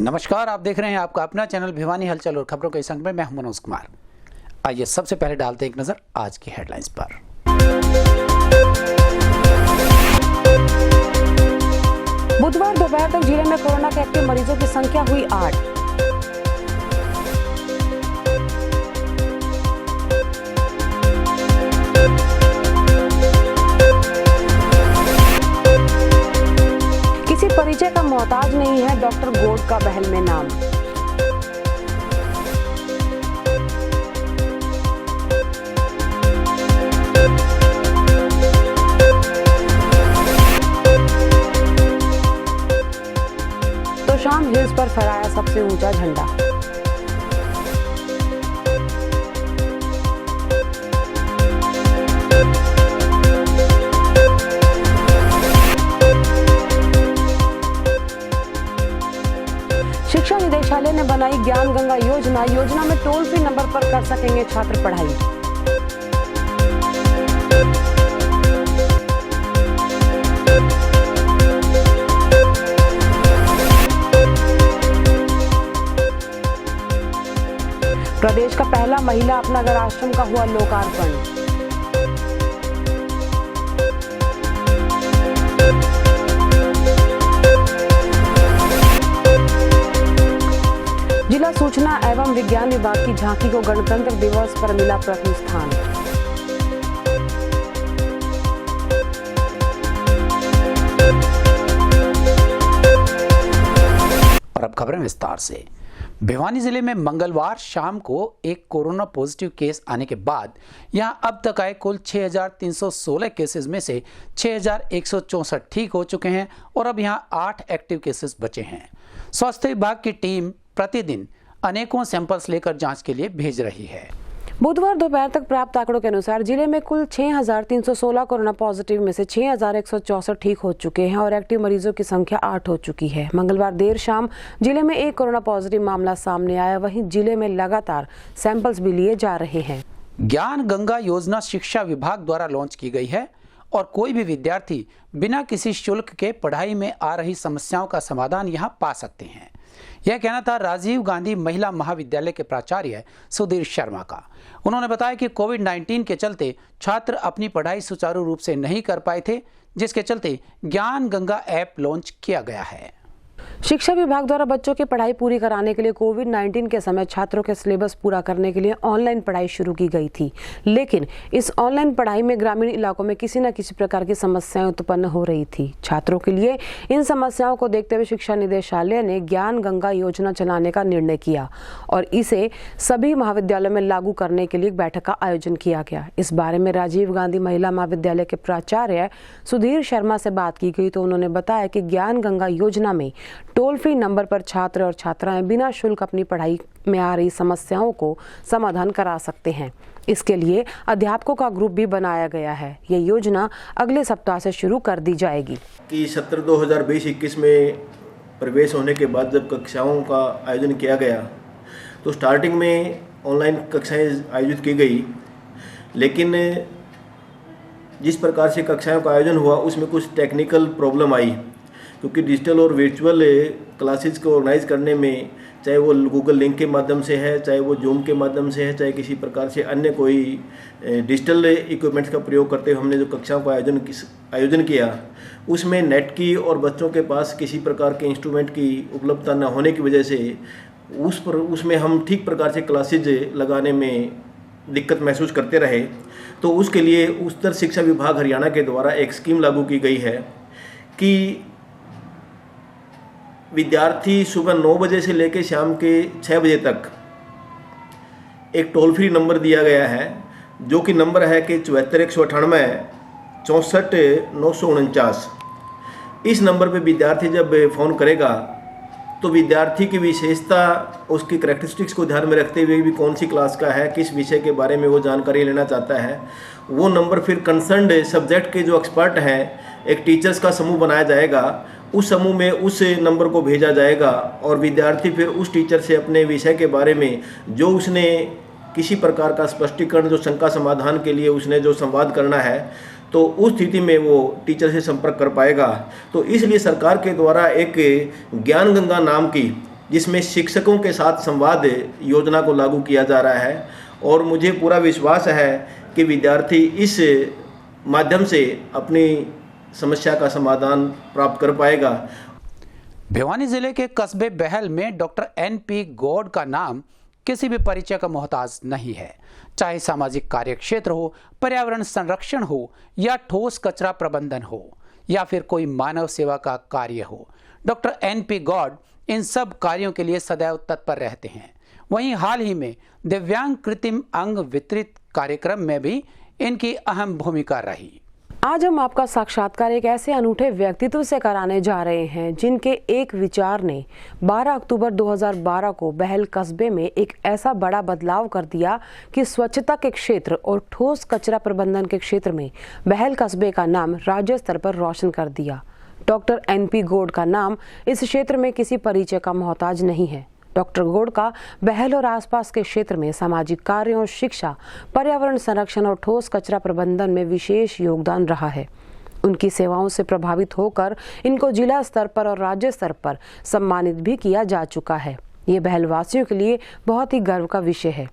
नमस्कार, आप देख रहे हैं आपका अपना चैनल भिवानी हलचल और खबरों के संग में मैं हूं मनोज कुमार। आइए सबसे पहले डालते हैं एक नजर आज की हेडलाइंस पर। बुधवार दोपहर तक जिले में कोरोना के एक्टिव मरीजों की संख्या हुई 8। किसी परिचय का मोहताज नहीं है डॉक्टर गोड का बहल में नाम। तो शाम हिल्स पर फहराया सबसे ऊंचा झंडा। शिक्षा निदेशालय ने बनाई ज्ञान गंगा योजना में टोल फ्री नंबर पर कर सकेंगे छात्र पढ़ाई। प्रदेश का पहला महिला अपनागर आश्रम का हुआ लोकार्पण। जिला सूचना एवं विज्ञान विभाग की झांकी को गणतंत्र दिवस पर मिला प्रथम स्थान। और अब खबरें विस्तार से। भिवानी जिले में मंगलवार शाम को एक कोरोना पॉजिटिव केस आने के बाद यहां अब तक आए कुल 6,316 केसेस में से 6,164 ठीक हो चुके हैं और अब यहां 8 एक्टिव केसेस बचे हैं। स्वास्थ्य विभाग की टीम प्रतिदिन अनेकों सैंपल्स लेकर जांच के लिए भेज रही है। बुधवार दोपहर तक प्राप्त आंकड़ों के अनुसार जिले में कुल 6,316 कोरोना पॉजिटिव में से 6,164 ठीक हो चुके हैं और एक्टिव मरीजों की संख्या 8 हो चुकी है। मंगलवार देर शाम जिले में एक कोरोना पॉजिटिव मामला सामने आया, वहीं जिले में लगातार सैंपल्स भी लिए जा रहे हैं। ज्ञान गंगा योजना शिक्षा विभाग द्वारा लॉन्च की गई है और कोई भी विद्यार्थी बिना किसी शुल्क के पढ़ाई में आ रही समस्याओं का समाधान यहां पा सकते हैं। यह कहना था राजीव गांधी महिला महाविद्यालय के प्राचार्य सुधीर शर्मा का। उन्होंने बताया कि कोविड-19 के चलते छात्र अपनी पढ़ाई सुचारू रूप से नहीं कर पाए थे, जिसके चलते ज्ञान गंगा ऐप लॉन्च किया गया है। शिक्षा विभाग द्वारा बच्चों की पढ़ाई पूरी कराने के लिए कोविड-19 के समय छात्रों के सिलेबस पूरा करने के लिए ऑनलाइन पढ़ाई शुरू की गई थी, लेकिन इस ऑनलाइन पढ़ाई में ग्रामीण इलाकों में किसी न किसी प्रकार की समस्याएं उत्पन्न हो रही थी। छात्रों के लिए इन समस्याओं को देखते हुए शिक्षा निदेशालय ने ज्ञान गंगा योजना चलाने का निर्णय किया और इसे सभी महाविद्यालयों में लागू करने के लिए एक बैठक का आयोजन किया गया। इस बारे में राजीव गांधी महिला महाविद्यालय के प्राचार्य सुधीर शर्मा से बात की गई तो उन्होंने बताया कि ज्ञान गंगा योजना में टोल फ्री नंबर पर छात्र और छात्राएं बिना शुल्क अपनी पढ़ाई में आ रही समस्याओं को समाधान करा सकते हैं। इसके लिए अध्यापकों का ग्रुप भी बनाया गया है। ये योजना अगले सप्ताह से शुरू कर दी जाएगी। कि सत्र 2020-21 में प्रवेश होने के बाद जब कक्षाओं का आयोजन किया गया तो स्टार्टिंग में ऑनलाइन कक्षाएं आयोजित की गई, लेकिन जिस प्रकार से कक्षाओं का आयोजन हुआ उसमें कुछ टेक्निकल प्रॉब्लम आई, क्योंकि डिजिटल और वर्चुअल क्लासेस को ऑर्गेनाइज करने में, चाहे वो गूगल लिंक के माध्यम से है, चाहे वो जूम के माध्यम से है, चाहे किसी प्रकार से अन्य कोई डिजिटल इक्विपमेंट्स का प्रयोग करते हुए हमने जो कक्षाओं का आयोजन किया, उसमें नेट की और बच्चों के पास किसी प्रकार के इंस्ट्रूमेंट की उपलब्धता न होने की वजह से उसमें हम ठीक प्रकार से क्लासेज लगाने में दिक्कत महसूस करते रहे। तो उसके लिए उच्चतर शिक्षा विभाग हरियाणा के द्वारा एक स्कीम लागू की गई है कि विद्यार्थी सुबह 9 बजे से लेकर शाम के 6 बजे तक एक टोल फ्री नंबर दिया गया है, जो कि नंबर है कि 74 198 64 949। इस नंबर पे विद्यार्थी जब फ़ोन करेगा तो विद्यार्थी की विशेषता, उसकी करैक्टरिस्टिक्स को ध्यान में रखते हुए भी कौन सी क्लास का है, किस विषय के बारे में वो जानकारी लेना चाहता है, वो नंबर फिर कंसर्न्ड सब्जेक्ट के जो एक्सपर्ट हैं, एक टीचर्स का समूह बनाया जाएगा, उस समूह में उस नंबर को भेजा जाएगा और विद्यार्थी फिर उस टीचर से अपने विषय के बारे में जो उसने किसी प्रकार का स्पष्टीकरण, जो शंका समाधान के लिए उसने जो संवाद करना है, तो उस स्थिति में वो टीचर से संपर्क कर पाएगा। तो इसलिए सरकार के द्वारा एक ज्ञान गंगा नाम की जिसमें शिक्षकों के साथ संवाद योजना को लागू किया जा रहा है और मुझे पूरा विश्वास है कि विद्यार्थी इस माध्यम से अपनी समस्या का समाधान प्राप्त कर पाएगा। भिवानी जिले के कस्बे बहल में डॉक्टर NP गौड़ का नाम किसी भी परिचय का मोहताज नहीं है। चाहे सामाजिक कार्य क्षेत्र हो, पर्यावरण संरक्षण हो या ठोस कचरा प्रबंधन हो या फिर कोई मानव सेवा का कार्य हो, डॉक्टर NP गौड़ इन सब कार्यों के लिए सदैव तत्पर रहते हैं। वहीं हाल ही में दिव्यांग कृत्रिम अंग वितरित कार्यक्रम में भी इनकी अहम भूमिका रही। आज हम आपका साक्षात्कार एक ऐसे अनूठे व्यक्तित्व से कराने जा रहे हैं जिनके एक विचार ने 12 अक्टूबर 2012 को बहल कस्बे में एक ऐसा बड़ा बदलाव कर दिया कि स्वच्छता के क्षेत्र और ठोस कचरा प्रबंधन के क्षेत्र में बहल कस्बे का नाम राज्य स्तर पर रोशन कर दिया। डॉक्टर NP गौड़ का नाम इस क्षेत्र में किसी परिचय का मोहताज नहीं है। डॉक्टर गौड़ का बहल और आसपास के क्षेत्र में सामाजिक कार्यों, शिक्षा, पर्यावरण संरक्षण और ठोस कचरा प्रबंधन में विशेष योगदान रहा है। उनकी सेवाओं से प्रभावित होकर इनको जिला स्तर पर और राज्य स्तर पर सम्मानित भी किया जा चुका है। ये बहल वासियों के लिए बहुत ही गर्व का विषय है।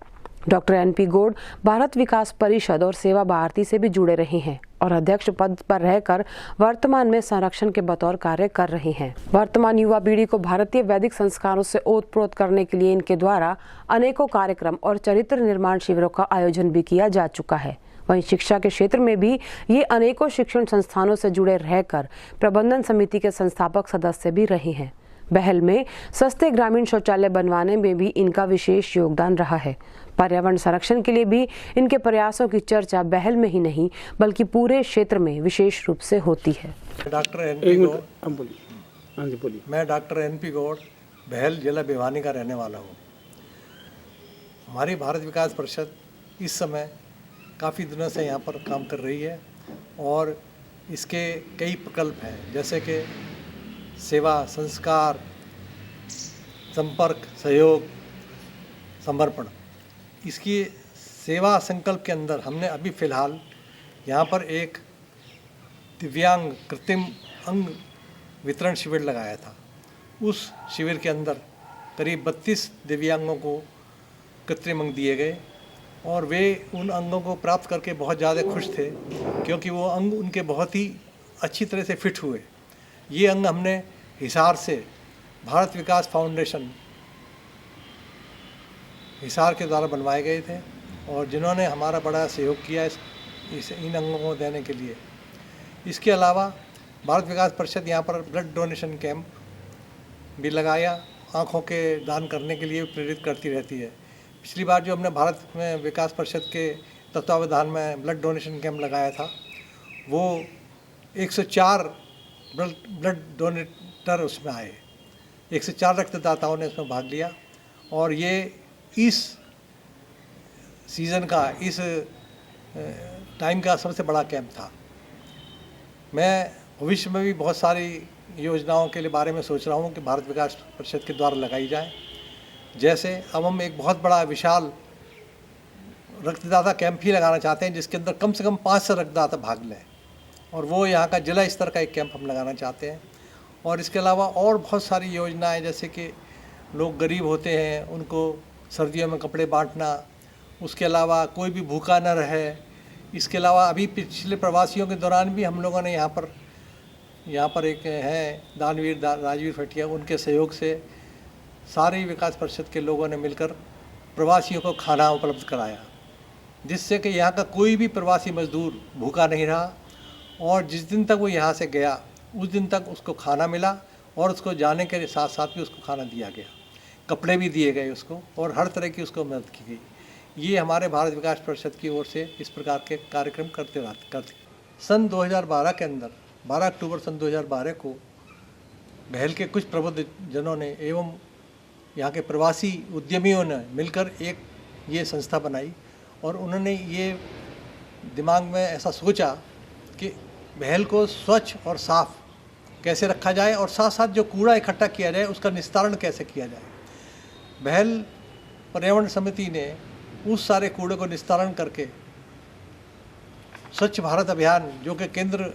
डॉक्टर NP गौड़ भारत विकास परिषद और सेवा भारती से भी जुड़े रहे हैं और अध्यक्ष पद पर रहकर वर्तमान में संरक्षण के बतौर कार्य कर रहे हैं। वर्तमान युवा पीढ़ी को भारतीय वैदिक संस्कारों से ओतप्रोत करने के लिए इनके द्वारा अनेकों कार्यक्रम और चरित्र निर्माण शिविरों का आयोजन भी किया जा चुका है। वहीं शिक्षा के क्षेत्र में भी ये अनेकों शिक्षण संस्थानों से जुड़े रहकर प्रबंधन समिति के संस्थापक सदस्य भी रहे हैं। बहल में सस्ते ग्रामीण शौचालय बनवाने में भी इनका विशेष योगदान रहा है। पर्यावरण संरक्षण के लिए भी इनके प्रयासों की चर्चा बहल में ही नहीं बल्कि पूरे क्षेत्र में विशेष रूप से होती है। मैं डॉक्टर NP गौड़ बहल जिला भिवानी का रहने वाला हूँ। हमारी भारत विकास परिषद इस समय काफ़ी दिनों से यहाँ पर काम कर रही है और इसके कई प्रकल्प हैं, जैसे कि सेवा, संस्कार, संपर्क, सहयोग, समर्पण। इसकी सेवा संकल्प के अंदर हमने अभी फ़िलहाल यहाँ पर एक दिव्यांग कृत्रिम अंग वितरण शिविर लगाया था। उस शिविर के अंदर करीब 32 दिव्यांगों को कृत्रिम अंग दिए गए और वे उन अंगों को प्राप्त करके बहुत ज़्यादा खुश थे, क्योंकि वो अंग उनके बहुत ही अच्छी तरह से फिट हुए। ये अंग हमने हिसार से भारत विकास फाउंडेशन हिसार के द्वारा बनवाए गए थे और जिन्होंने हमारा बड़ा सहयोग किया इन अंगों को देने के लिए। इसके अलावा भारत विकास परिषद यहाँ पर ब्लड डोनेशन कैंप भी लगाया, आँखों के दान करने के लिए प्रेरित करती रहती है। पिछली बार जो हमने भारत में विकास परिषद के तत्वावधान में ब्लड डोनेशन कैंप लगाया था, वो 104 ब्लड डोनेटर उसमें आए, 104 रक्तदाताओं ने इसमें भाग लिया और ये इस सीज़न का, इस टाइम का सबसे बड़ा कैंप था। मैं भविष्य में भी बहुत सारी योजनाओं के लिए बारे में सोच रहा हूँ कि भारत विकास परिषद के द्वारा लगाई जाए। जैसे अब हम एक बहुत बड़ा विशाल रक्तदाता कैंप ही लगाना चाहते हैं, जिसके अंदर कम से कम 500 रक्तदाता भाग लें और वो यहाँ का जिला स्तर का एक कैंप हम लगाना चाहते हैं। और इसके अलावा और बहुत सारी योजनाएं, जैसे कि लोग गरीब होते हैं उनको सर्दियों में कपड़े बांटना, उसके अलावा कोई भी भूखा न रहे। इसके अलावा अभी पिछले प्रवासियों के दौरान भी हम लोगों ने यहाँ पर एक हैं दानवीर राजवीर फटिया, उनके सहयोग से सारी विकास परिषद के लोगों ने मिलकर प्रवासियों को खाना उपलब्ध कराया, जिससे कि यहाँ का कोई भी प्रवासी मजदूर भूखा नहीं रहा और जिस दिन तक वो यहाँ से गया उस दिन तक उसको खाना मिला और उसको जाने के साथ साथ भी उसको खाना दिया गया, कपड़े भी दिए गए उसको और हर तरह की उसको मदद की गई। ये हमारे भारत विकास परिषद की ओर से इस प्रकार के कार्यक्रम करते। सन 2012 के अंदर 12 अक्टूबर सन 2012 को बहल के कुछ प्रबुद्ध जनों ने एवं यहाँ के प्रवासी उद्यमियों ने मिलकर एक ये संस्था बनाई और उन्होंने ये दिमाग में ऐसा सोचा कि बहल को स्वच्छ और साफ कैसे रखा जाए और साथ साथ जो कूड़ा इकट्ठा किया जाए उसका निस्तारण कैसे किया जाए। बहल पर्यावरण समिति ने उस सारे कूड़े को निस्तारण करके स्वच्छ भारत अभियान जो कि केंद्र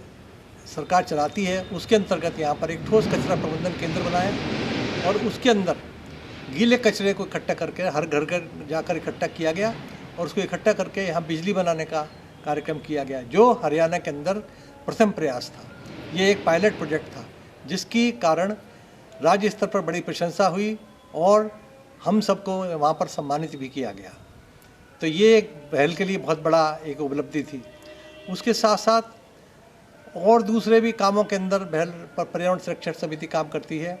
सरकार चलाती है उसके अंतर्गत यहाँ पर एक ठोस कचरा प्रबंधन केंद्र बनाया और उसके अंदर गीले कचरे को इकट्ठा करके हर घर घर जाकर इकट्ठा किया गया और उसको इकट्ठा करके यहाँ बिजली बनाने का कार्यक्रम किया गया, जो हरियाणा के अंदर प्रथम प्रयास था। ये एक पायलट प्रोजेक्ट था जिसकी कारण राज्य स्तर पर बड़ी प्रशंसा हुई और हम सबको वहाँ पर सम्मानित भी किया गया। तो ये एक पहल के लिए बहुत बड़ा एक उपलब्धि थी। उसके साथ साथ और दूसरे भी कामों के अंदर पहल पर पर्यावरण संरक्षण समिति काम करती है।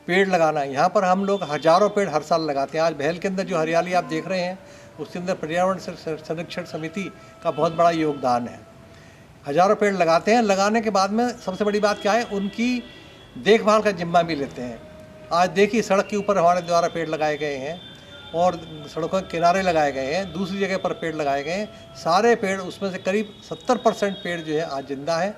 पेड़ लगाना, यहाँ पर हम लोग हजारों पेड़ हर साल लगाते हैं। आज बहल के अंदर जो हरियाली आप देख रहे हैं उसके अंदर पर्यावरण संरक्षण समिति का बहुत बड़ा योगदान है। हजारों पेड़ लगाते हैं। लगाने के बाद में सबसे बड़ी बात क्या है, उनकी देखभाल का जिम्मा भी लेते हैं। आज देखिए सड़क के ऊपर हमारे द्वारा पेड़ लगाए गए हैं और सड़कों के किनारे लगाए गए हैं, दूसरी जगह पर पेड़ लगाए गए हैं। सारे पेड़, उसमें से करीब 70% पेड़ जो है आज जिंदा है।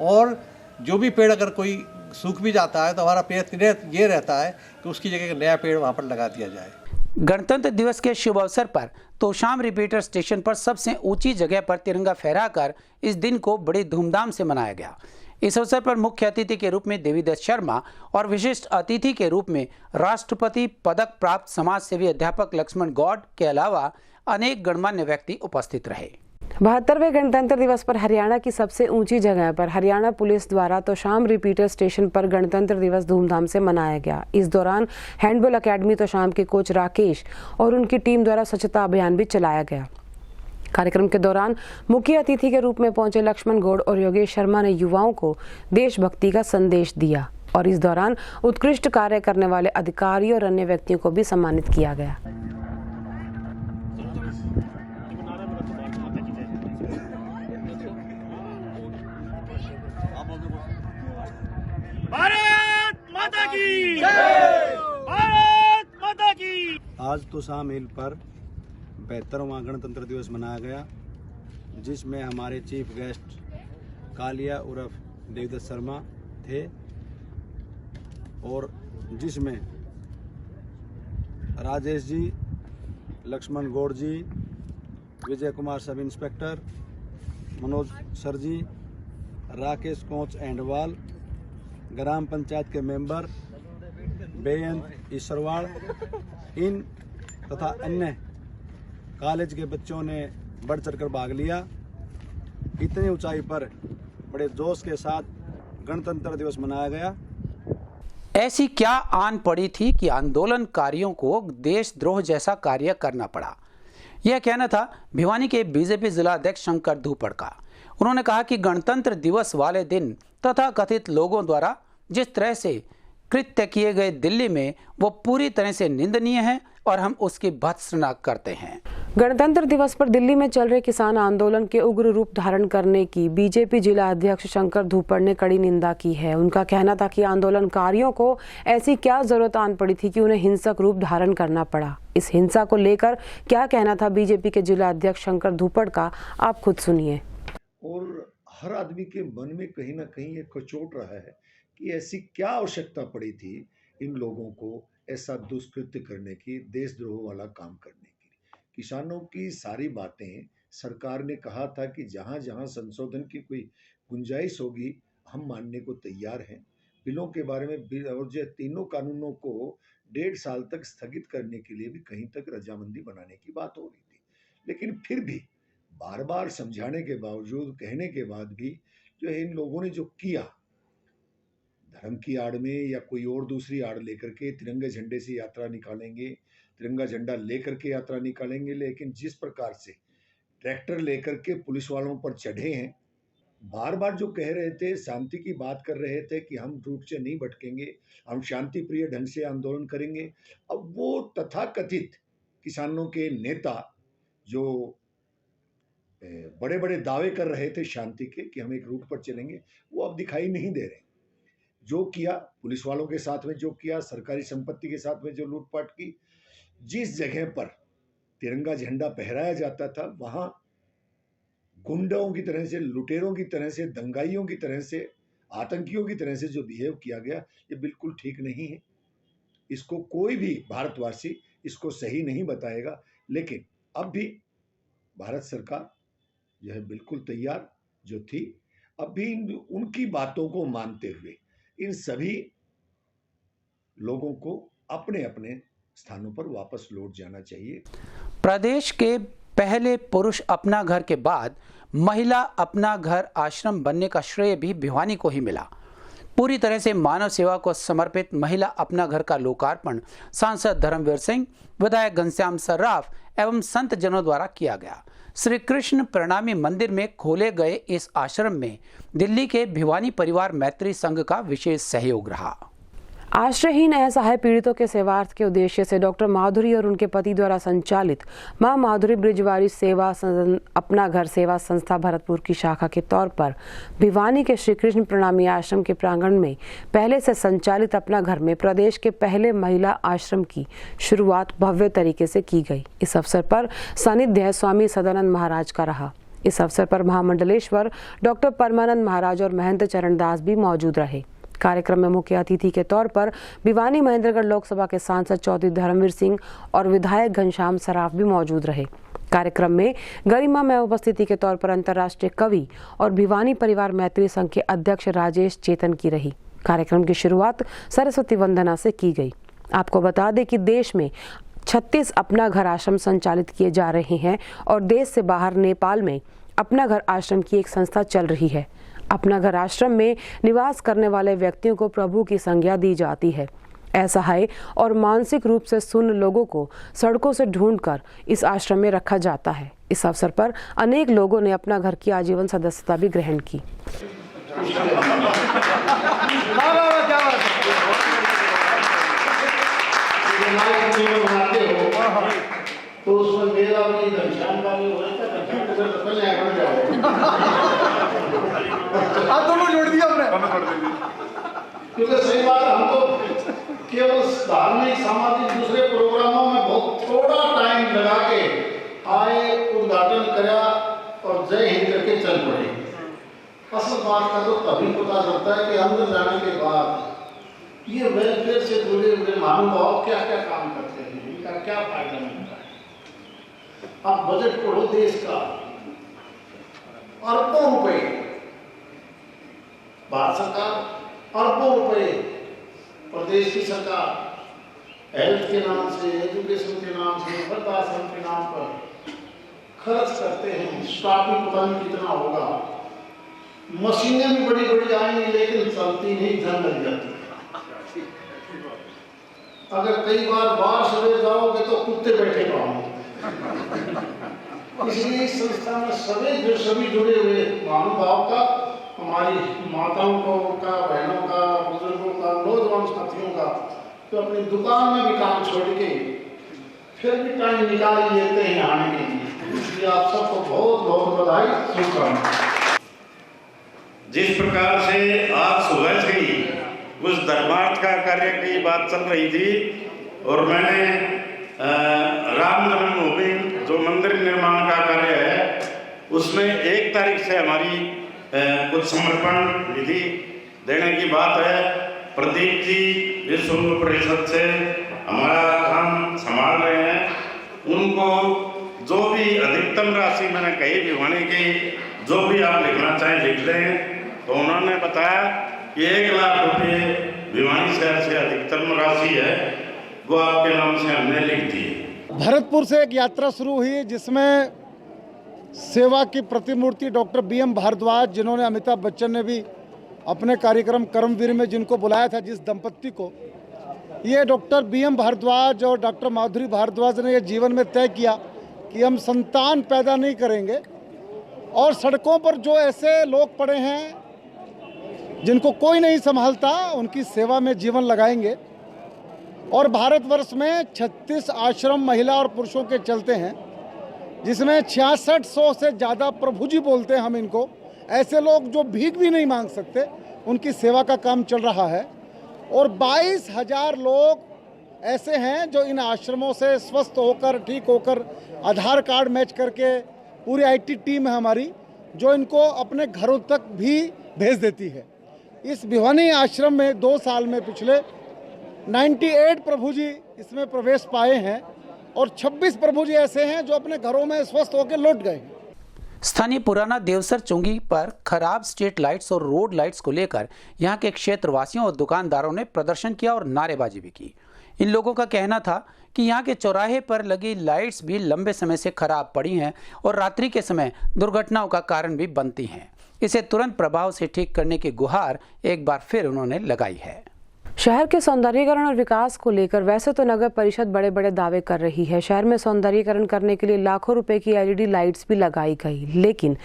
और जो भी पेड़ अगर कोई सूख भी जाता है तो हमारा प्रयत्न ये रहता है कि उसकी जगह नया पेड़ वहाँ पर लगा दिया जाए। गणतंत्र दिवस के शुभ अवसर पर तोशाम रिपीटर स्टेशन पर सबसे ऊंची जगह पर तिरंगा फहराकर इस दिन को बड़ी धूमधाम से मनाया गया। इस अवसर पर मुख्य अतिथि के रूप में देवीदत्त शर्मा और विशिष्ट अतिथि के रूप में राष्ट्रपति पदक प्राप्त समाज सेवी अध्यापक लक्ष्मण गौड़ के अलावा अनेक गणमान्य व्यक्ति उपस्थित रहे। 72वें गणतंत्र दिवस पर हरियाणा की सबसे ऊंची जगह पर हरियाणा पुलिस द्वारा तोशाम रिपीटर स्टेशन पर गणतंत्र दिवस धूमधाम से मनाया गया। इस दौरान हैंडबॉल अकेडमी तोशाम के कोच राकेश और उनकी टीम द्वारा स्वच्छता अभियान भी चलाया गया। कार्यक्रम के दौरान मुख्य अतिथि के रूप में पहुंचे लक्ष्मण गौड़ और योगेश शर्मा ने युवाओं को देशभक्ति का संदेश दिया और इस दौरान उत्कृष्ट कार्य करने वाले अधिकारी और अन्य व्यक्तियों को भी सम्मानित किया गया। भारत माता की जय! भारत माता की। आज तोशाम हिल पर 72वां गणतंत्र दिवस मनाया गया, जिसमें हमारे चीफ गेस्ट कालिया उर्फ देवीदत्त शर्मा थे और जिसमें राजेश जी, लक्ष्मण गौड़ जी, Vijay Kumar sub inspector, Manoj sir ji, Rakesh coach handball, ग्राम पंचायत के मेंबर, बेअंत ईश्वरवाड़, इन तथा अन्य कॉलेज के बच्चों ने बढ़ चढ़कर भाग लिया। इतनी ऊंचाई पर बड़े जोश के साथ गणतंत्र दिवस मनाया गया। ऐसी क्या आन पड़ी थी कि आंदोलनकारियों को देशद्रोह जैसा कार्य करना पड़ा। यह कहना था भिवानी के बीजेपी जिला अध्यक्ष शंकर धूपड़ का। उन्होंने कहा कि गणतंत्र दिवस वाले दिन तथा कथित लोगों द्वारा जिस तरह से कृत्य किए गए दिल्ली में वो पूरी तरह से निंदनीय है और हम उसकी भर्त्सना करते हैं। गणतंत्र दिवस पर दिल्ली में चल रहे किसान आंदोलन के उग्र रूप धारण करने की बीजेपी जिला अध्यक्ष शंकर धूपड़ ने कड़ी निंदा की है। उनका कहना था कि आंदोलनकारियों को ऐसी क्या जरूरत आन पड़ी थी कि उन्हें हिंसक रूप धारण करना पड़ा। इस हिंसा को लेकर क्या कहना था बीजेपी के जिला अध्यक्ष शंकर धूपड़ का, आप खुद सुनिए। और हर आदमी के मन में कहीं ना कहीं ये कचोट रहा है कि ऐसी क्या आवश्यकता पड़ी थी इन लोगों को ऐसा दुष्कृत्य करने की, देशद्रोह वाला काम करने की। किसानों की सारी बातें सरकार ने कहा था कि जहां जहां संशोधन की कोई गुंजाइश होगी हम मानने को तैयार हैं। बिलों के बारे में और जो तीनों कानूनों को 1.5 साल तक स्थगित करने के लिए भी कहीं तक रजामंदी बनाने की बात हो रही थी। लेकिन फिर भी बार बार समझाने के बावजूद, कहने के बाद भी जो है इन लोगों ने जो किया, धर्म की आड़ में या कोई और दूसरी आड़ लेकर के तिरंगे झंडे से यात्रा निकालेंगे, तिरंगा झंडा लेकर के यात्रा निकालेंगे, लेकिन जिस प्रकार से ट्रैक्टर लेकर के पुलिस वालों पर चढ़े हैं, बार बार जो कह रहे थे, शांति की बात कर रहे थे कि हम रूट से नहीं भटकेंगे, हम शांति प्रिय ढंग से आंदोलन करेंगे। अब वो तथाकथित किसानों के नेता जो बड़े बड़े दावे कर रहे थे शांति के कि हम एक रूट पर चलेंगे, वो अब दिखाई नहीं दे रहे। जो किया पुलिस वालों के साथ में, जो किया सरकारी संपत्ति के साथ में जो लूटपाट की, जिस जगह पर तिरंगा झंडा फहराया जाता था वहां गुंडों की तरह से, लुटेरों की तरह से, दंगाइयों की तरह से, आतंकियों की तरह से जो बिहेव किया गया, ये बिल्कुल ठीक नहीं है। इसको कोई भी भारतवासी इसको सही नहीं बताएगा। लेकिन अब भी भारत सरकार यह बिल्कुल तैयार जो थी, अब भी उनकी बातों को मानते हुए इन सभी लोगों को अपने अपने स्थानों पर वापस लौट जाना चाहिए। प्रदेश के पहले पुरुष अपना घर के बाद महिला अपना घर आश्रम बनने का श्रेय भी भिवानी को ही मिला। पूरी तरह से मानव सेवा को समर्पित महिला अपना घर का लोकार्पण सांसद धर्मवीर सिंह, विधायक घनश्याम सर्राफ एवं संत जनों द्वारा किया गया। श्री कृष्ण प्रणामी मंदिर में खोले गए इस आश्रम में दिल्ली के भिवानी परिवार मैत्री संघ का विशेष सहयोग रहा। आश्रयहीन असहाय पीड़ितों के सेवार्थ के उद्देश्य से डॉक्टर माधुरी और उनके पति द्वारा संचालित मां माधुरी ब्रिजवारी सेवा अपना घर सेवा संस्था भरतपुर की शाखा के तौर पर भिवानी के श्री कृष्ण प्रणामी आश्रम के प्रांगण में पहले से संचालित अपना घर में प्रदेश के पहले महिला आश्रम की शुरुआत भव्य तरीके से की गई। इस अवसर पर सानिध्य स्वामी सदानंद महाराज का रहा। इस अवसर पर महामंडलेश्वर डॉक्टर परमानंद महाराज और महंत चरण दास भी मौजूद रहे। कार्यक्रम में मुख्य अतिथि के तौर पर भिवानी महेंद्रगढ़ लोकसभा के सांसद चौधरी धर्मवीर सिंह और विधायक घनश्याम सर्राफ भी मौजूद रहे। कार्यक्रम में गरिमामय उपस्थिति के तौर पर अंतर्राष्ट्रीय कवि और भिवानी परिवार मैत्री संघ के अध्यक्ष राजेश चेतन की रही। कार्यक्रम की शुरुआत सरस्वती वंदना से की गई। आपको बता दें कि देश में 36 अपना घर आश्रम संचालित किए जा रहे हैं और देश से बाहर नेपाल में अपना घर आश्रम की एक संस्था चल रही है। अपना घर आश्रम में निवास करने वाले व्यक्तियों को प्रभु की संज्ञा दी जाती है। असहाय और मानसिक रूप से सुन्न लोगों को सड़कों से ढूंढकर इस आश्रम में रखा जाता है। इस अवसर पर अनेक लोगों ने अपना घर की आजीवन सदस्यता भी ग्रहण की। तो उसमें मेरा भी घनश्याम का भी दोनों जोड़ दिया हमने, क्योंकि सही बात है, हम तो केवल धार्मिक सामाजिक दूसरे प्रोग्रामों में बहुत थोड़ा टाइम लगा के आए, उद्घाटन करा और जय हिंद करके चल पड़े। असल बात का तो तभी पता चलता है कि अंदर जाने के बाद ये वेलफेयर से जुड़े हुए महानुभाव क्या क्या काम करते हैं, इनका क्या फायदा मिलता है। आप बजट पढ़ो देश का, अरबों रुपए भारत सरकार, अरबों रुपए प्रदेश की सरकार हेल्थ के नाम से, एजुकेशन के नाम से, वृद्धाश्रम के नाम पर खर्च करते हैं। स्टाफ भी पता नहीं कितना होगा, मशीनें भी बड़ी बड़ी आएंगी लेकिन चलती नहीं, जंग लग जाती। अगर कई बार बाहर सवेरे जाओगे तो कुत्ते बैठे पाओगे। इसलिए इस संस्था में सभी जुड़े हुए महानुभाव का, हमारी माताओं का, बहनों का, बुजुर्गों का, नौजवान साथियों का, तो अपनी दुकान में भी काम छोड़ के फिर भी टाइम निकाल लेते हैं आने के लिए। इसलिए आप सबको बहुत बहुत बधाई, शुभकामनाएं। जिस प्रकार से आज सुबह से ही उस धर्मार्थ का कार्य की बात चल रही थी और मैंने राम जन्मभूमि जो मंदिर निर्माण का कार्य है उसमें 1 तारीख से हमारी कुछ समर्पण निधि देने की बात है। प्रदीप जी विश्व हिंदू परिषद से हमारा काम संभाल रहे हैं, उनको जो भी अधिकतम राशि मैंने कही भिवानी की, जो भी आप लिखना चाहें लिख लें। तो उन्होंने बताया कि 1 लाख रुपये भिवानी शहर से अधिकतम राशि है, वो आपके नाम से हमने लिख दी है। भरतपुर से एक यात्रा शुरू हुई जिसमें सेवा की प्रतिमूर्ति डॉक्टर BM भारद्वाज, जिन्होंने अमिताभ बच्चन ने भी अपने कार्यक्रम कर्मवीर में जिनको बुलाया था, जिस दंपत्ति को, ये डॉक्टर BM भारद्वाज और डॉक्टर माधुरी भारद्वाज ने ये जीवन में तय किया कि हम संतान पैदा नहीं करेंगे और सड़कों पर जो ऐसे लोग पड़े हैं जिनको कोई नहीं संभालता, उनकी सेवा में जीवन लगाएंगे। और भारतवर्ष में 36 आश्रम महिला और पुरुषों के चलते हैं, जिसमें 6600 से ज़्यादा प्रभु जी बोलते हैं हम इनको, ऐसे लोग जो भीख भी नहीं मांग सकते, उनकी सेवा का काम चल रहा है। और 22,000 लोग ऐसे हैं जो इन आश्रमों से स्वस्थ होकर, ठीक होकर, आधार कार्ड मैच करके, पूरी IT टीम है हमारी जो इनको अपने घरों तक भी भेज देती है। इस भिवानी आश्रम में 2 साल में पिछले 98 प्रभु जी इसमें प्रवेश पाए हैं और 26 प्रभु जी ऐसे हैं जो अपने घरों में स्वस्थ होकर लौट गए हैं। स्थानीय पुराना देवसर चुंगी पर खराब स्ट्रीट लाइट्स और रोड लाइट्स को लेकर यहां के क्षेत्रवासियों और दुकानदारों ने प्रदर्शन किया और नारेबाजी भी की। इन लोगों का कहना था कि यहाँ के चौराहे पर लगी लाइट्स भी लंबे समय से खराब पड़ी हैं और रात्रि के समय दुर्घटनाओं का कारण भी बनती हैं। इसे तुरंत प्रभाव से ठीक करने की गुहार एक बार फिर उन्होंने लगाई है। शहर के सौंदर्यीकरण और विकास को लेकर वैसे तो नगर परिषद बड़े बड़े दावे कर रही है। शहर में सौंदर्यीकरण करने के लिए लाखों रुपए की LED लाइट्स भी लगाई गई, लेकिन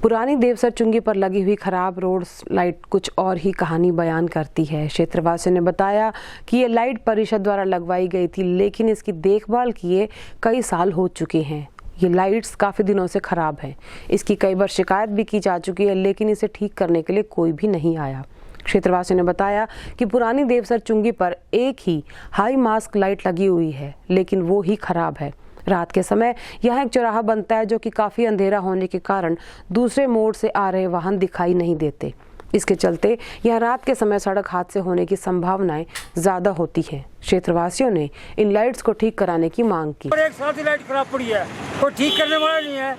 पुरानी देवसर चुंगी पर लगी हुई खराब रोड लाइट कुछ और ही कहानी बयान करती है। क्षेत्रवासियों ने बताया कि ये लाइट परिषद द्वारा लगवाई गई थी, लेकिन इसकी देखभाल किए कई साल हो चुके हैं। ये लाइट्स काफ़ी दिनों से खराब है। इसकी कई बार शिकायत भी की जा चुकी है, लेकिन इसे ठीक करने के लिए कोई भी नहीं आया। क्षेत्रवासियों ने बताया कि पुरानी देवसर चुंगी पर एक ही हाई मास्क लाइट लगी हुई है, लेकिन वो ही खराब है। रात के समय यहाँ एक चौराहा बनता है जो कि काफ़ी अंधेरा होने के कारण दूसरे मोड़ से आ रहे वाहन दिखाई नहीं देते। इसके चलते यहाँ रात के समय सड़क हादसे होने की संभावनाएं ज़्यादा होती हैं। क्षेत्रवासियों ने इन लाइट्स को ठीक कराने की मांग की। एक साथ ही लाइट खराब पड़ी है, कोई ठीक करने वाला नहीं है।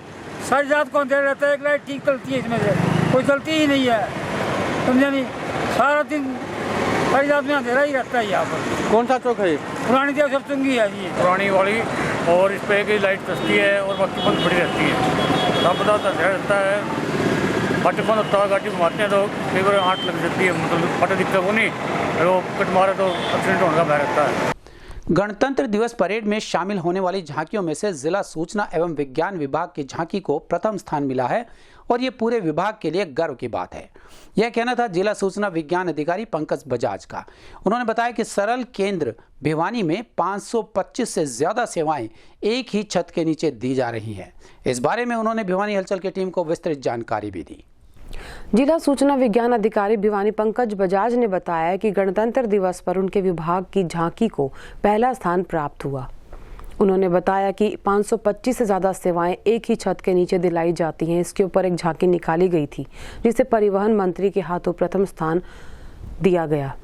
सारी रात को अंधेरा रहता है, एक लाइट ठीक चलती है, इसमें से कोई चलती ही नहीं है, समझा नहीं। सारा दिन सारी रात में अंधेरा ही रहता है। यहाँ पर कौन सा चौक है? पुरानी देवसर चुंगी है जी, पुरानी वाली, और इस पे की लाइट कसती है और बाकी बंद पड़ी रहती है। सब पता अंधेरा रहता है, बाटी बंद होता है, गाड़ी घुमाते हैं तो कई बार आँट लग जाती है, मतलब पता दिखता वो नहीं, वो कट मारे तो एक्सीडेंट होने का भय रहता है। गणतंत्र दिवस परेड में शामिल होने वाली झांकियों में से जिला सूचना एवं विज्ञान विभाग की झांकी को प्रथम स्थान मिला है और ये पूरे विभाग के लिए गर्व की बात है। यह कहना था जिला सूचना विज्ञान अधिकारी पंकज बजाज का। उन्होंने बताया कि सरल केंद्र भिवानी में 525 से ज्यादा सेवाएं एक ही छत के नीचे दी जा रही हैं। इस बारे में उन्होंने भिवानी हलचल की टीम को विस्तृत जानकारी भी दी। जिला सूचना विज्ञान अधिकारी भिवानी पंकज बजाज ने बताया कि गणतंत्र दिवस पर उनके विभाग की झांकी को पहला स्थान प्राप्त हुआ। उन्होंने बताया कि 525 से ज़्यादा सेवाएं एक ही छत के नीचे दिलाई जाती हैं। इसके ऊपर एक झांकी निकाली गई थी, जिसे परिवहन मंत्री के हाथों प्रथम स्थान दिया गया।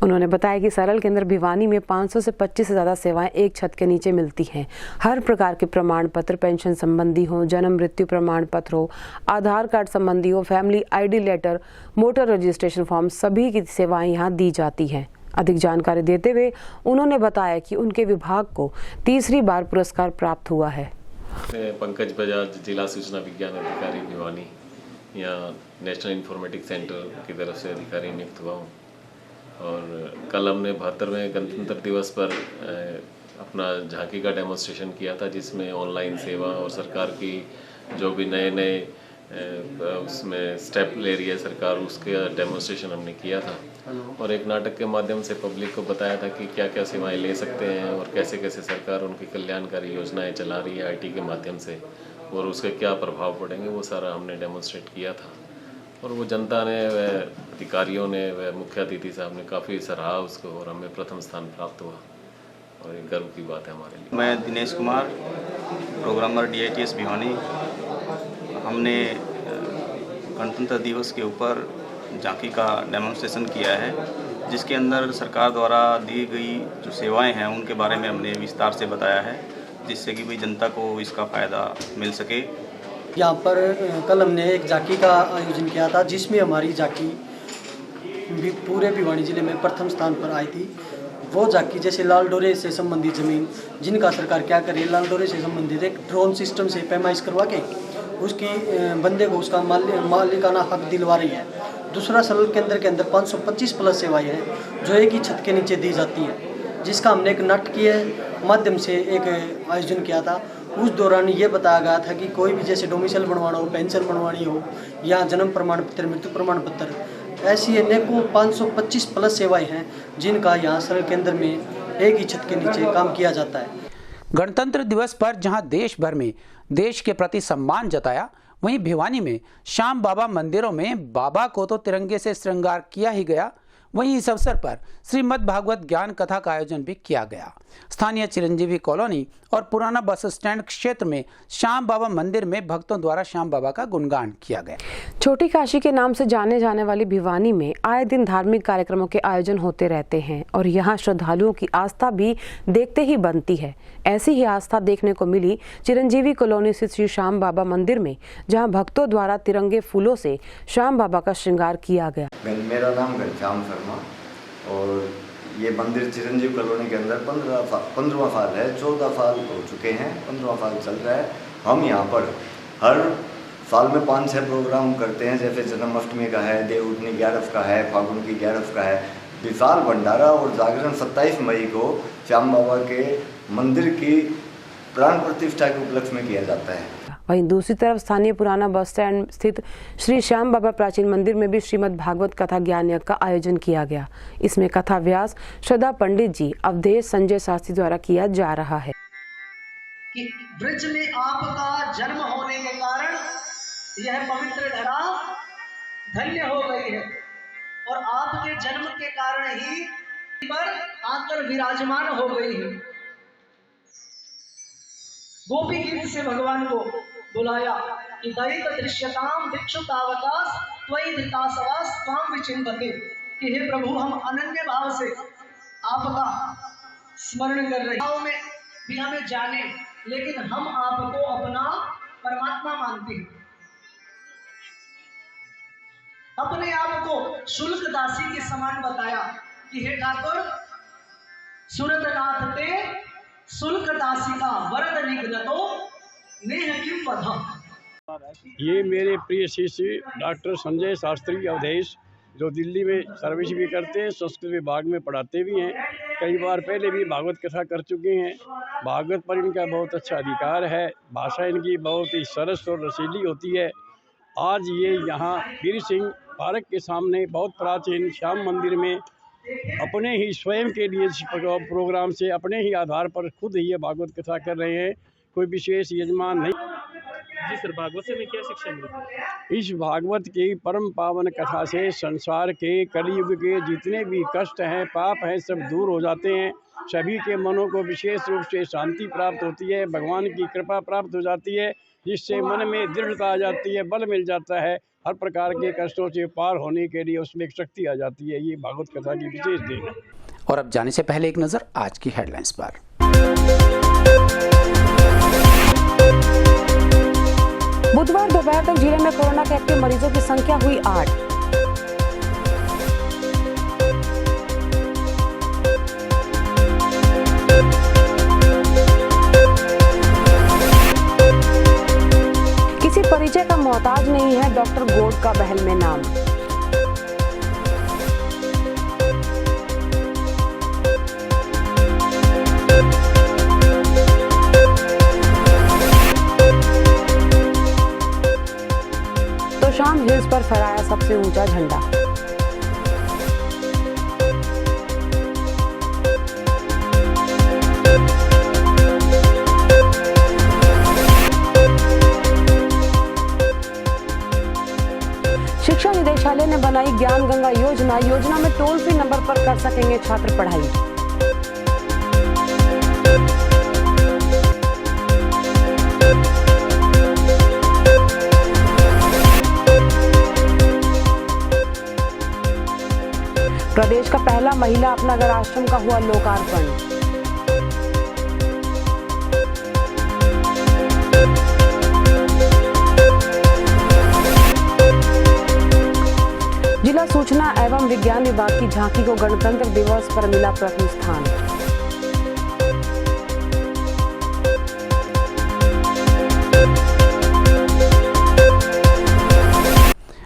उन्होंने बताया कि सरल केंद्र भिवानी में 500 से 25 से ज़्यादा सेवाएं एक छत के नीचे मिलती हैं। हर प्रकार के प्रमाण पत्र, पेंशन संबंधी हो, जन्म मृत्यु प्रमाण पत्र हो, आधार कार्ड संबंधी हो, family ID letter, motor registration form, सभी की सेवाएं यहाँ दी जाती हैं। अधिक जानकारी देते हुए उन्होंने बताया कि उनके विभाग को तीसरी बार पुरस्कार प्राप्त हुआ है। पंकज बजाज, जिला सूचना विज्ञान अधिकारी भिवानी, यहाँ नेशनल इंफॉर्मेटिक्स सेंटर की तरफ से अधिकारी नियुक्त हुआ हूँ। और कल हमने 72वें गणतंत्र दिवस पर अपना झांकी का डेमोन्स्ट्रेशन किया था, जिसमें ऑनलाइन सेवा और सरकार की जो भी नए उसमें स्टेप ले रही है सरकार, उसके डेमोन्स्ट्रेशन हमने किया था। और एक नाटक के माध्यम से पब्लिक को बताया था कि क्या क्या सेवाएं ले सकते हैं और कैसे कैसे सरकार उनकी कल्याणकारी योजनाएं चला रही है IT के माध्यम से, और उसके क्या प्रभाव पड़ेंगे, वो सारा हमने डेमोन्स्ट्रेट किया था। और वो जनता ने, व अधिकारियों ने, व मुख्य अतिथि साहब ने काफ़ी सराहा उसको, और हमें प्रथम स्थान प्राप्त हुआ और एक गर्व की बात है हमारे लिए। मैं दिनेश कुमार, प्रोग्रामर DITS भिवानी। हमने गणतंत्र दिवस के ऊपर झांकी का डेमोन्स्ट्रेशन किया है, जिसके अंदर सरकार द्वारा दी गई जो सेवाएं हैं उनके बारे में हमने विस्तार से बताया है, जिससे कि भाई जनता को इसका फ़ायदा मिल सके। यहाँ पर कल हमने एक झांकी का आयोजन किया था, जिसमें हमारी झांकी भी पूरे भिवानी जिले में प्रथम स्थान पर आई थी। वो झांकी जैसे लाल डोरे से संबंधित ज़मीन जिनका सरकार क्या करे, लाल डोरे से संबंधित एक ड्रोन सिस्टम से पैमाइश करवा के उसकी बंदे को उसका मालिकाना हक दिलवा रही है। दूसरा, सरल केंद्र के अंदर 525 प्लस सेवाएं हैं जो एक ही छत के नीचे दी जाती हैं, जिसका हमने एक नाटकीय माध्यम से एक आयोजन किया था। उस दौरान ये बताया गया था कि कोई भी जैसे डोमिसाइल बनवाना हो, पेंशन बनवानी हो, या जन्म प्रमाण पत्र, मृत्यु प्रमाण पत्र, ऐसी अनेकों 525 प्लस सेवाएं हैं जिनका यहाँ सरल केंद्र में एक ही छत के नीचे काम किया जाता है। गणतंत्र दिवस पर जहां देश भर में देश के प्रति सम्मान जताया, वहीं भिवानी में श्याम बाबा मंदिरों में बाबा को तो तिरंगे से श्रृंगार किया ही गया, वहीं इस अवसर पर श्रीमद् भागवत ज्ञान कथा का आयोजन भी किया गया। स्थानीय चिरंजीवी कॉलोनी और पुराना बस स्टैंड क्षेत्र में श्याम बाबा मंदिर में भक्तों द्वारा श्याम बाबा का गुणगान किया गया। छोटी काशी के नाम से जाने जाने वाली भिवानी में आए दिन धार्मिक कार्यक्रमों के आयोजन होते रहते हैं और यहाँ श्रद्धालुओं की आस्था भी देखते ही बनती है। ऐसी ही आस्था देखने को मिली चिरंजीवी कॉलोनी स्थित श्री श्याम बाबा मंदिर में, जहाँ भक्तों द्वारा तिरंगे फूलों से श्याम बाबा का श्रृंगार किया गया। मेरा नाम घनश्याम शर्मा और ये मंदिर चिरंजीव कॉलोनी के अंदर 15वां साल है। 14 साल हो चुके हैं, 15वां साल चल रहा है। हम यहाँ पर हर साल में 5-6 प्रोग्राम करते हैं, जैसे जन्माष्टमी का है, देव उठनी 11 का है, फागुन की 11 का है, विशाल भंडारा और जागरण 27 मई को श्याम बाबा के मंदिर की प्राण प्रतिष्ठा के उपलक्ष्य में किया जाता है। वहीं दूसरी तरफ स्थानीय पुराना बस स्टैंड स्थित श्री श्याम बाबा प्राचीन मंदिर में भी श्रीमद् भागवत कथा ज्ञान यज्ञ का आयोजन किया गया। इसमें कथा व्यास श्रद्धा पंडित जी, अवधेश संजय शास्त्री द्वारा किया जा रहा है कि ब्रज में आपका जन्म होने के कारण यह पवित्र धरा धन्य हो गई है और आपके जन्म के कारण ही पर आकर विराजमान हो गई है। गोपी गीत से भगवान को बुलाया कि दयित दृश्यताम भिक्षुतावकाश त्वयि धृतासवास त्वां विचिन्वते, कि हे प्रभु हम अनन्य भाव से आपका स्मरण कर रहे हैं, में भी हमें जाने लेकिन हम आपको अपना परमात्मा मानते हैं। अपने आप को शुल्क दासी के समान बताया कि हे ठाकुर सुरतनाथ ते शुल्क दासी का वरद निगदतो नेह किम वधा। ये मेरे प्रिय शिष्य डॉक्टर संजय शास्त्री अवधेश, जो दिल्ली में सर्विस भी करते हैं, संस्कृत विभाग में पढ़ाते भी हैं, कई बार पहले भी भागवत कथा कर चुके हैं। भागवत पर इनका बहुत अच्छा अधिकार है, भाषा इनकी बहुत ही सरस और रसीली होती है। आज ये यहाँ वीर सिंह पार्क के सामने बहुत प्राचीन श्याम मंदिर में अपने ही स्वयं के लिए प्रोग्राम से अपने ही आधार पर खुद ही ये भागवत कथा कर रहे हैं, कोई विशेष यजमान नहीं। जी सर, भागवत से हमें क्या शिक्षा मिली? इस भागवत की परम पावन कथा से संसार के कलयुग के जितने भी कष्ट हैं, पाप हैं, सब दूर हो जाते हैं। सभी के मनों को विशेष रूप से शांति प्राप्त होती है, भगवान की कृपा प्राप्त हो जाती है, जिससे मन में दृढ़ता आ जाती है, बल मिल जाता है। हर प्रकार के कष्टों से पार होने के लिए उसमें एक शक्ति आ जाती है। ये भागवत कथा की विशेष देन है। और अब जाने से पहले एक नजर आज की हेडलाइंस पर। बुधवार दोपहर तक जिले में कोरोना के एक्टिव मरीजों की संख्या हुई 8। किसी परिचय का मोहताज नहीं है डॉक्टर गोड का बहल में नाम। तोशाम हिल्स पर फहराया सबसे ऊंचा झंडा। शिक्षा निदेशालय ने बनाई ज्ञान गंगा योजना। योजना में टोल फ्री नंबर पर कर सकेंगे छात्र पढ़ाई। प्रदेश का पहला महिला अपनागर आश्रम का हुआ लोकार्पण। जिला सूचना एवं विज्ञान विभाग की झांकी को गणतंत्र दिवस पर मिला प्रथम स्थान।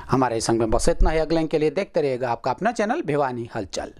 हमारे संग में बस इतना ही। अगले के लिए देखते रहिएगा आपका अपना चैनल भिवानी हलचल।